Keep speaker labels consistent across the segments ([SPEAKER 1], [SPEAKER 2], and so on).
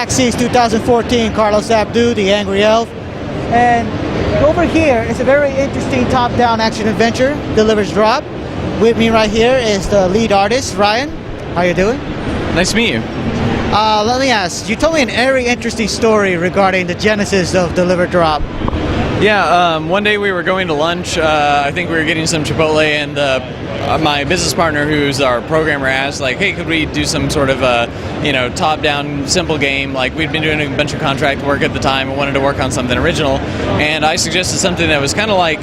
[SPEAKER 1] PAX East 2014, Carlos Abdu, the Angry Elf. And over here is a very interesting top-down action-adventure, Delivers Drop. With me right here is the lead artist, Ryan. How you doing?
[SPEAKER 2] Nice to meet you.
[SPEAKER 1] Let me ask, you told me a very interesting story regarding the genesis of Deliver Drop.
[SPEAKER 2] Yeah, one day we were going to lunch. I think we were getting some Chipotle, and my business partner, who's our programmer, asked, like, hey, could we do some sort of top-down simple game? Like, we'd been doing a bunch of contract work at the time and wanted to work on something original. And I suggested something that was kind of like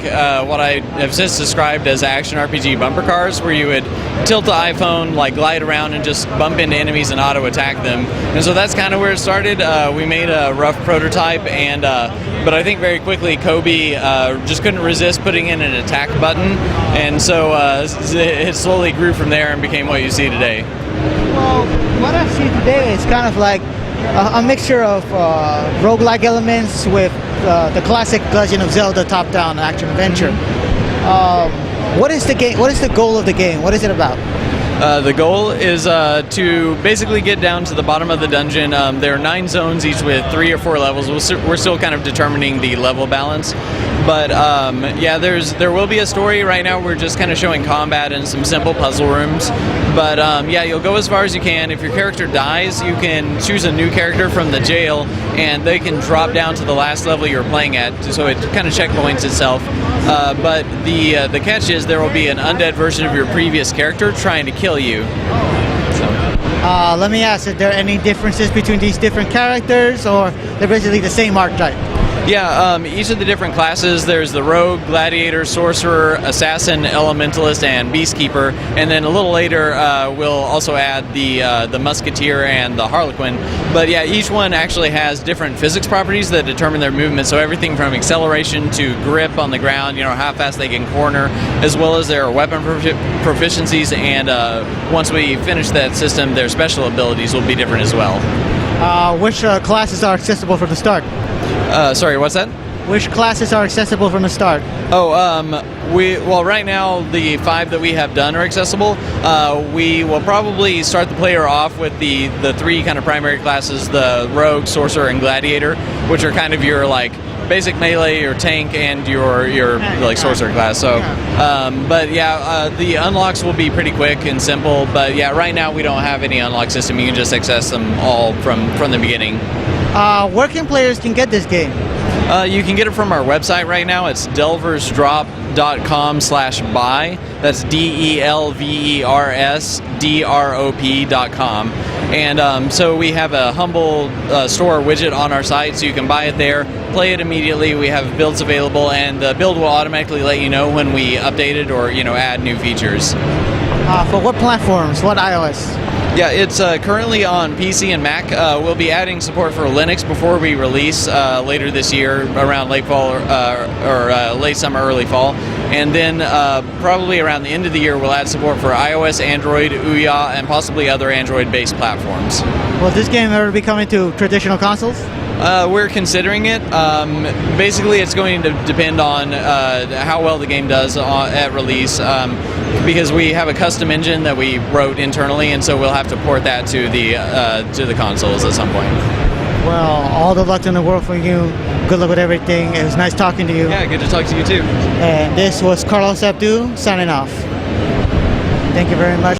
[SPEAKER 2] what I have since described as action RPG bumper cars, where you would tilt the iPhone, like glide around and just bump into enemies and auto-attack them. And so that's kind of where it started. We made a rough prototype, and but I think very quickly Kobe just couldn't resist putting in an attack button, and so it slowly grew from there and became what you see today.
[SPEAKER 1] Well, what I see today is kind of like a mixture of roguelike elements with the classic Legend of Zelda top-down action-adventure. What is the game? What is the goal of the game? What is it about?
[SPEAKER 2] The goal is to basically get down to the bottom of the dungeon. There are 9 zones, each with 3 or 4 levels. We're still kind of determining the level balance. But yeah, there will be a story. Right now we're just kind of showing combat and some simple puzzle rooms. But yeah, you'll go as far as you can. If your character dies, you can choose a new character from the jail, and they can drop down to the last level you're playing at, so it kind of checkpoints itself. But the catch is there will be an undead version of your previous character trying to kill you.
[SPEAKER 1] Let me ask, are there any differences between these different characters, or they're basically the same archetype?
[SPEAKER 2] Yeah, each of the different classes, there's the Rogue, Gladiator, Sorcerer, Assassin, Elementalist, and Beastkeeper, and then a little later we'll also add the Musketeer and the Harlequin. But yeah, each one actually has different physics properties that determine their movement, so everything from acceleration to grip on the ground, how fast they can corner, as well as their weapon proficiencies, and once we finish that system, their special abilities will be different as well.
[SPEAKER 1] Which classes are accessible from the start?
[SPEAKER 2] Sorry, what's that?
[SPEAKER 1] Which classes are accessible from the start?
[SPEAKER 2] Oh, well, right now the 5 that we have done are accessible. We will probably start the player off with the 3 kind of primary classes: the Rogue, Sorcerer, and Gladiator, which are kind of your like basic melee, your tank, and your like sorcerer class. So, but yeah, the unlocks will be pretty quick and simple. But yeah, right now we don't have any unlock system. You can just access them all from the beginning.
[SPEAKER 1] Where can players get this game?
[SPEAKER 2] You can get it from our website right now. It's delversdrop.com/buy. That's DELVERSDROP.com. And so we have a humble store widget on our site, so you can buy it there, play it immediately. We have builds available, and the build will automatically let you know when we update it or add new features.
[SPEAKER 1] For what platforms? What iOS?
[SPEAKER 2] Yeah, it's currently on PC and Mac. We'll be adding support for Linux before we release later this year, around late fall or late summer, early fall. And then probably around the end of the year, we'll add support for iOS, Android, Ouya, and possibly other Android-based platforms.
[SPEAKER 1] Will this game ever be coming to traditional consoles?
[SPEAKER 2] We're considering it. Basically, it's going to depend on how well the game does at release, because we have a custom engine that we wrote internally, and so we'll have to port that to the consoles at some point.
[SPEAKER 1] Well, all the luck in the world for you. Good luck with everything. It was nice talking to you.
[SPEAKER 2] Yeah, good to talk to you too.
[SPEAKER 1] And this was Carlos Abdu signing off. Thank you very much.